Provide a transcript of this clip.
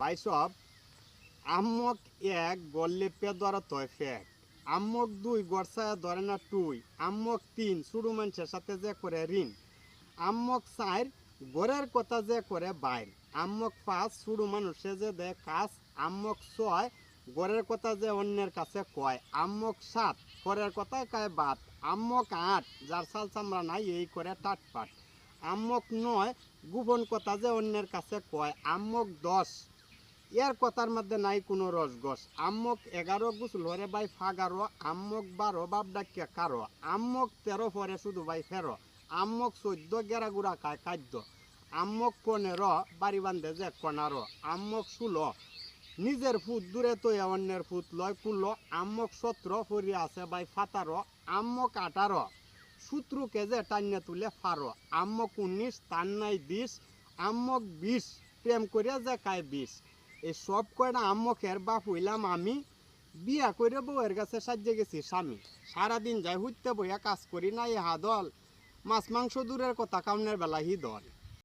ভাই সব আম্মক এক গল্লে পে ধরা তয় ফেক, আম্মক দুই গড়ছায়া ধরে না টুই, আম্মক তিন শুরু মানুষের সাথে যে করে ঋণ, আম্মক চার গড়ের কথা যে করে বাইর, আম্মক পাঁচ শুরু মানুষে যে দেয় কাজ, আম্মক ছয় গড়ের কথা যে অন্যের কাছে কয়, আম্মক সাত পরের কথায় কয় বাদ, আম্মক আট যার চাল চামড়া নাই এই করে টাটপাট, আম্মক নয় গোপন কথা যে অন্যের কাছে কয়, আম্মক দশ এর কথার মধ্যে নাই কোনো রসগস, আম্মক 11 গুছল হরে ভাই ফাগারো, আম্মক 12 বাপ ডাকিয়া কারো, আম্মক 13 পরে শুধু ভাই ফেরো, আম্মক 14 গেরাগুড়া খায় খাদ্য, আম্মক 15 বাড়ি বান্ধে যে কনারো, আম্মক 16 নিজের ফুট দূরে তো অন্যের ফুট লয় কুলো, আম্মক 17 ফরি আছে ভাই ফাতারো, আম্মক 18 শত্রুকে যে টান্যা তুলে ফারো, আম্মক 19 তার নাই দিস, আম্মক 20 প্রেম করিয়া যে খায় বিষ। এই সব কয়টা আম্মকের বাপ হইলাম আমি, বিয়া করে বউয়ের কাছে সাজে গেছি স্বামী, সারাদিন যাই হুইতে বইয়া কাজ করি না ইহা দল, মাছ মাংস দূরের কথা কাউনের বেলা হি দল।